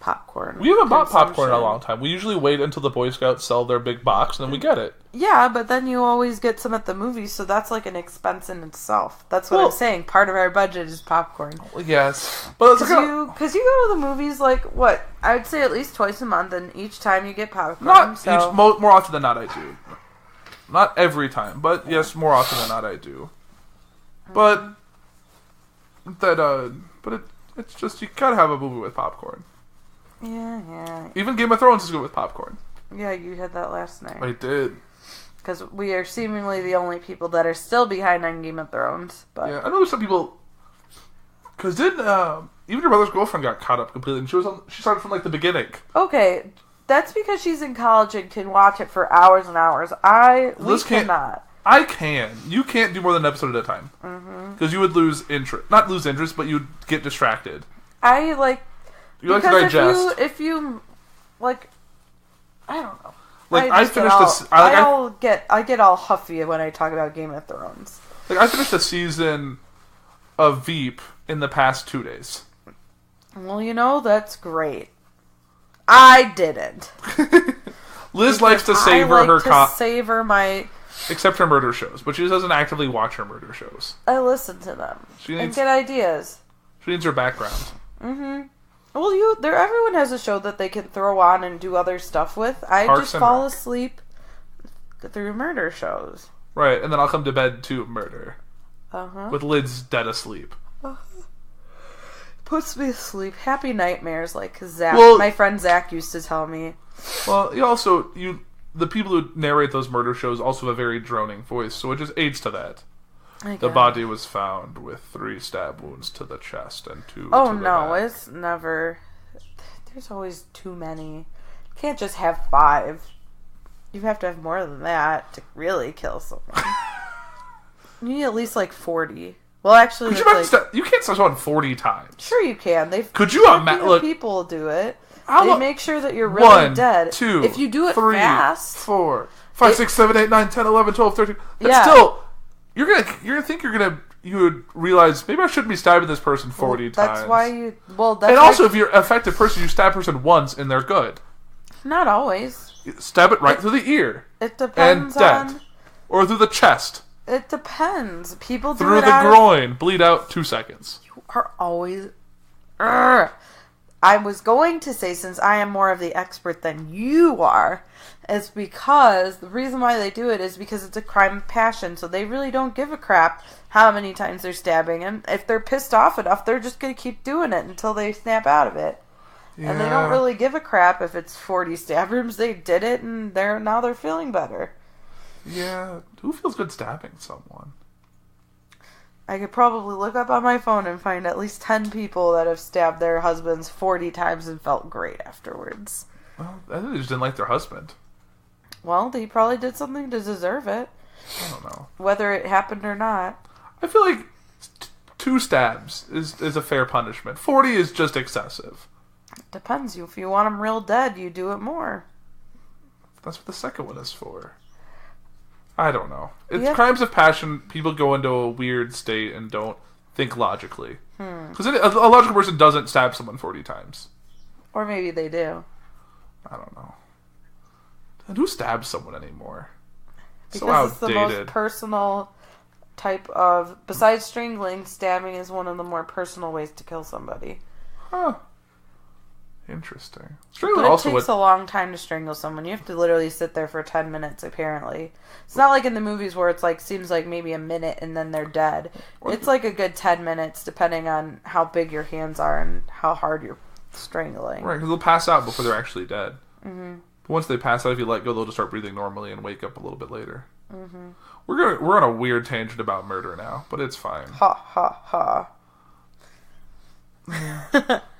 popcorn. We haven't bought popcorn in a long time. We usually wait until the Boy Scouts sell their big box, and then we get it. Yeah, but then you always get some at the movies, so that's like an expense in itself. That's what I'm saying. Part of our budget is popcorn. Yes, but because you go to the movies like what? I would say at least twice a month, and each time you get popcorn. More often than not, I do. Not every time, but yes, more often than not, I do. But it's just you gotta have a movie with popcorn. Yeah. Even Game of Thrones is good with popcorn. Yeah, you had that last night. I did. Because we are seemingly the only people that are still behind on Game of Thrones. But yeah, I know there's some people. Because even your brother's girlfriend got caught up completely, and she started from like the beginning. Okay, that's because she's in college and can watch it for hours and hours. We cannot. I can. You can't do more than an episode at a time. Because you would lose interest. Not lose interest, but you'd get distracted. I like. You like to digest. If you like, I don't know. Like I get all huffy when I talk about Game of Thrones. Like I finished a season of Veep in the past 2 days. Well, that's great. I didn't. Liz likes to savor my. Except her murder shows, but she doesn't actively watch her murder shows. I listen to them and get ideas. She needs her background. Well, everyone has a show that they can throw on and do other stuff with. I just fall asleep through murder shows. Right, and then I'll come to bed to murder. With Liz dead asleep. Puts me to sleep. Happy nightmares, like Zach. My friend Zach used to tell me. Well, the people who narrate those murder shows also have a very droning voice, so it just aids to that. The body was found with 3 stab wounds to the chest and 2 to the back. It's never. There's always too many. You can't just have 5. You have to have more than that to really kill someone. You need at least like 40. Well, actually, you can't start someone 40 times. Sure, you can. Could you imagine? People do it. They make sure that you're really dead. 2, if you do it 3, fast, 4, 5, 6, 7, 8, 9, 10, 11, 12, 13. That's still. You would realize maybe I shouldn't be stabbing this person 40 times. That's why you. Well, that's and also, if you're an affected person, you stab a person once and they're good. Not always. You stab it right through the ear. It depends on. Or through the chest. It depends. People do through the groin. Bleed out 2 seconds. You are always. I was going to say, since I am more of the expert than you are, it's because the reason why they do it is because it's a crime of passion. So they really don't give a crap how many times they're stabbing. And if they're pissed off enough, they're just going to keep doing it until they snap out of it. Yeah. And they don't really give a crap if it's 40 stab wounds. They did it, and now they're feeling better. Yeah. Who feels good stabbing someone? I could probably look up on my phone and find at least 10 people that have stabbed their husbands 40 times and felt great afterwards. Well, I think they just didn't like their husband. Well, they probably did something to deserve it. I don't know. Whether it happened or not. I feel like 2 stabs is a fair punishment. 40 is just excessive. Depends. If you want them real dead, you do it more. That's what the second one is for. I don't know. It's crimes of passion. People go into a weird state and don't think logically. Because a logical person doesn't stab someone 40 times. Or maybe they do. I don't know. And who stabs someone anymore? Because so outdated. It's the most personal type of... Besides strangling, stabbing is one of the more personal ways to kill somebody. Huh. Interesting. But it takes a long time to strangle someone. You have to literally sit there for 10 minutes, apparently. It's not like in the movies where it's like seems like maybe a minute and then they're dead. It's like a good 10 minutes, depending on how big your hands are and how hard you're strangling. Right, because they'll pass out before they're actually dead. Mm-hmm. But once they pass out, if you let go, they'll just start breathing normally and wake up a little bit later. Mm-hmm. We're on a weird tangent about murder now, but it's fine. Ha ha ha.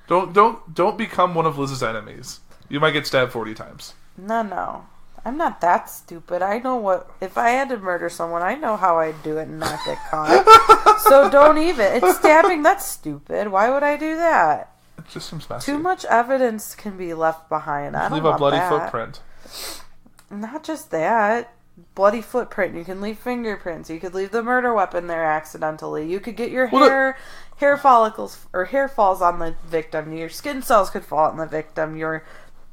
Don't become one of Liz's enemies. You might get stabbed 40 times. No. I'm not that stupid. I know what... If I had to murder someone, I know how I'd do it and not get caught. So don't even... It's stabbing. That's stupid. Why would I do that? It just seems messy. Too much evidence can be left behind. I don't leave want a bloody that. footprint. Not just that. Bloody footprint. You can leave fingerprints. You could leave the murder weapon there accidentally. You could get your hair follicles or hair falls on the victim. Your skin cells could fall on the victim. Your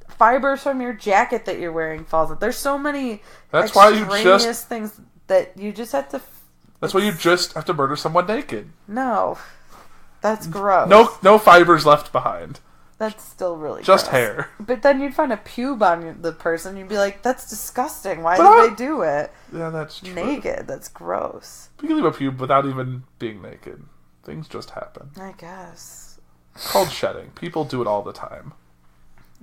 fibers from your jacket that you're wearing falls on. There's so many extraneous things that you just have to... That's why you just have to murder someone naked. No. That's gross. No fibers left behind. That's still really just gross. Hair. But then you'd find a pube on the person. You'd be like, that's disgusting. Why did they do it? Yeah, that's true. Naked. That's gross. You can leave a pube without even being naked. Things just happen. I guess. It's called shedding. People do it all the time.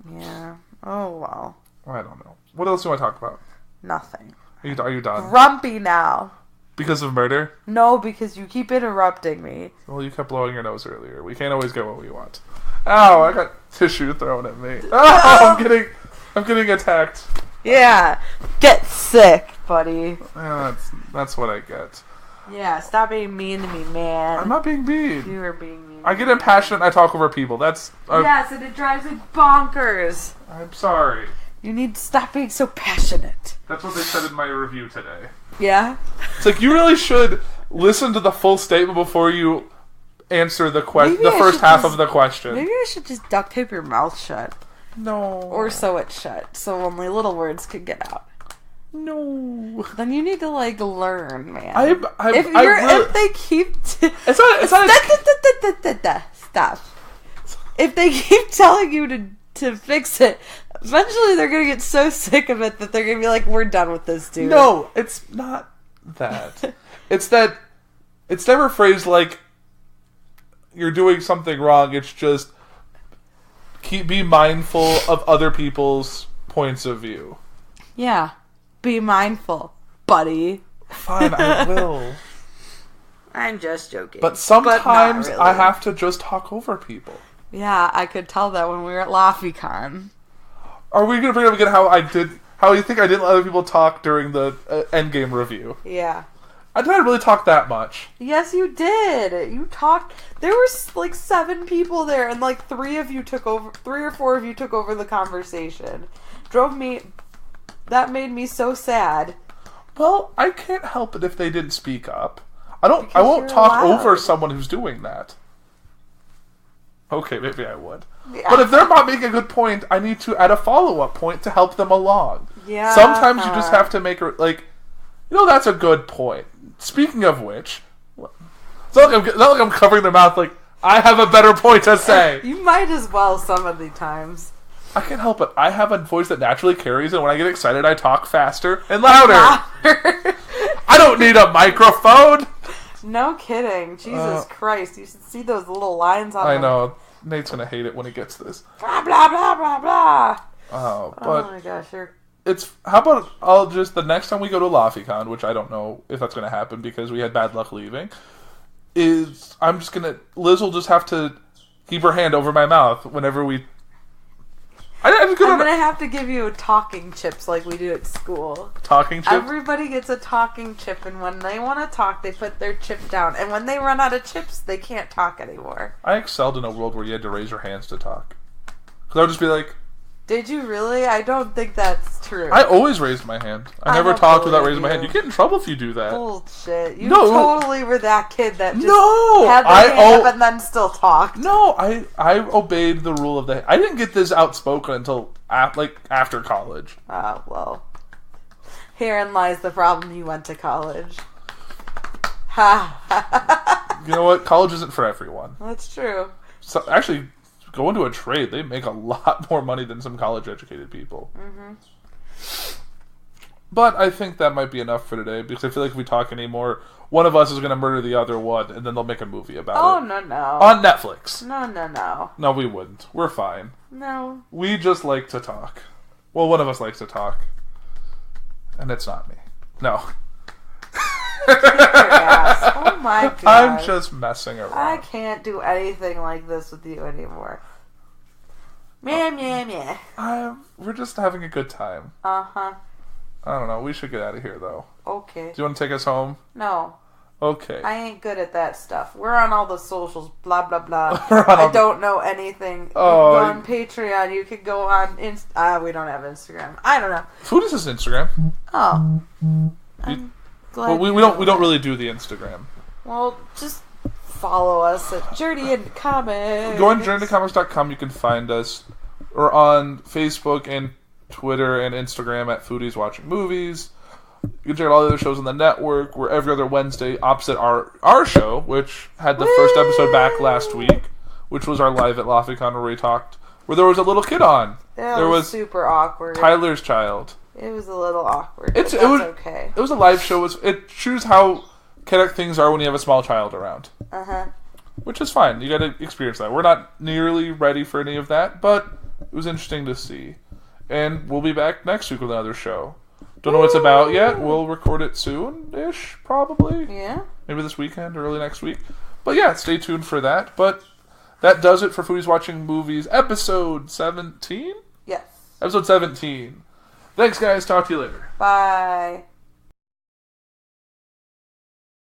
Yeah. Oh, well. I don't know. What else do you want to talk about? Nothing. Are you done? Grumpy now. Because of murder? No, because you keep interrupting me. Well, you kept blowing your nose earlier. We can't always get what we want. Ow, I got tissue thrown at me. Oh, I'm getting attacked. Yeah. Get sick, buddy. Yeah, that's what I get. Yeah, stop being mean to me, man. I'm not being mean. You are being mean. I get impassioned and I talk over people. That's... yes, and it drives me bonkers. I'm sorry. You need to stop being so passionate. That's what they said in my review today. Yeah? It's like, you really should listen to the full statement before you answer the first half of the question. Maybe I should just duct tape your mouth shut. No. Or sew it shut, so only little words could get out. No. Then you need to, learn, man. If they keep... It's not Stop. If they keep telling you to fix it, eventually they're going to get so sick of it that they're going to be like, we're done with this, dude. No, it's not that. It's that... It's never phrased like you're doing something wrong. It's just... Be mindful of other people's points of view. Yeah. Be mindful, buddy. Fine, I will. I'm just joking. But sometimes really. I have to just talk over people. Yeah, I could tell that when we were at LaFiCon. Are we going to bring up again how you think I didn't let other people talk during the Endgame review? Yeah. I didn't really talk that much. Yes, you did. You talked. There were 7 people there, and 3 or 4 of you took over the conversation. That made me so sad. Well, I can't help it if they didn't speak up. I won't talk over someone who's doing that. Okay, maybe I would. Yeah. But if they're not making a good point, I need to add a follow-up point to help them along. Yeah. Sometimes you just have to make that's a good point. Speaking of which, it's not like I'm covering their mouth I have a better point to say. You might as well some of the times. I can't help it. I have a voice that naturally carries, and when I get excited, I talk faster and louder. I don't need a microphone. No kidding. Jesus Christ. You should see those little lines on I know. Nate's going to hate it when he gets this. Blah, blah, blah, blah, blah. But oh my gosh. How about I'll just, the next time we go to LaFiCon, which I don't know if that's going to happen because we had bad luck leaving, Liz will just have to keep her hand over my mouth whenever I'm going to have to give you talking chips like we do at school. Talking chips? Everybody gets a talking chip, and when they want to talk, they put their chip down. And when they run out of chips, they can't talk anymore. I excelled in a world where you had to raise your hands to talk. Because I would just be like... Did you really? I don't think that's true. I always raised my hand. I never talked without raising my hand. You get in trouble if you do that. Bullshit. You totally were that kid that just had their hand up and then still talked. No, I obeyed the rule of the... I didn't get this outspoken until after college. Oh, well. Herein lies the problem. You went to college. Ha. You know what? College isn't for everyone. That's true. So, actually... Go into a trade, they make a lot more money than some college-educated people. Mm-hmm. But I think that might be enough for today, because I feel like if we talk anymore, one of us is going to murder the other one, and then they'll make a movie about it. Oh, no. On Netflix. No. No, we wouldn't. We're fine. No. We just like to talk. Well, one of us likes to talk. And it's not me. No. Oh my god. I'm just messing around. I can't do anything like this with you anymore. Meh. We're just having a good time. Uh-huh. I don't know. We should get out of here, though. Okay. Do you want to take us home? No. Okay. I ain't good at that stuff. We're on all the socials, blah, blah, blah. I don't know anything. You can go on Patreon. You can go on we don't have Instagram. I don't know. Foodies is Instagram. Oh. Well, we don't really do the Instagram. Well, just follow us at Journey into Comics. Go on journeyintocomics.com. You can find us. We're on Facebook and Twitter and Instagram at Foodies Watching Movies. You can check out all the other shows on the network. We're every other Wednesday opposite our show, which had the first episode back last week, which was our live at LoftyCon where we talked, where there was a little kid on. Yeah, it was super awkward. Tyler's child. It was a little awkward. It was okay. It was a live show. It shows how chaotic things are when you have a small child around. Which is fine. You got to experience that. We're not nearly ready for any of that, but it was interesting to see. And we'll be back next week with another show. Don't know what it's about yet. We'll record it soon-ish, probably. Yeah. Maybe this weekend or early next week. But yeah, stay tuned for that. But that does it for Foodies Watching Movies, episode 17? Yes. Episode 17. Thanks, guys. Talk to you later. Bye.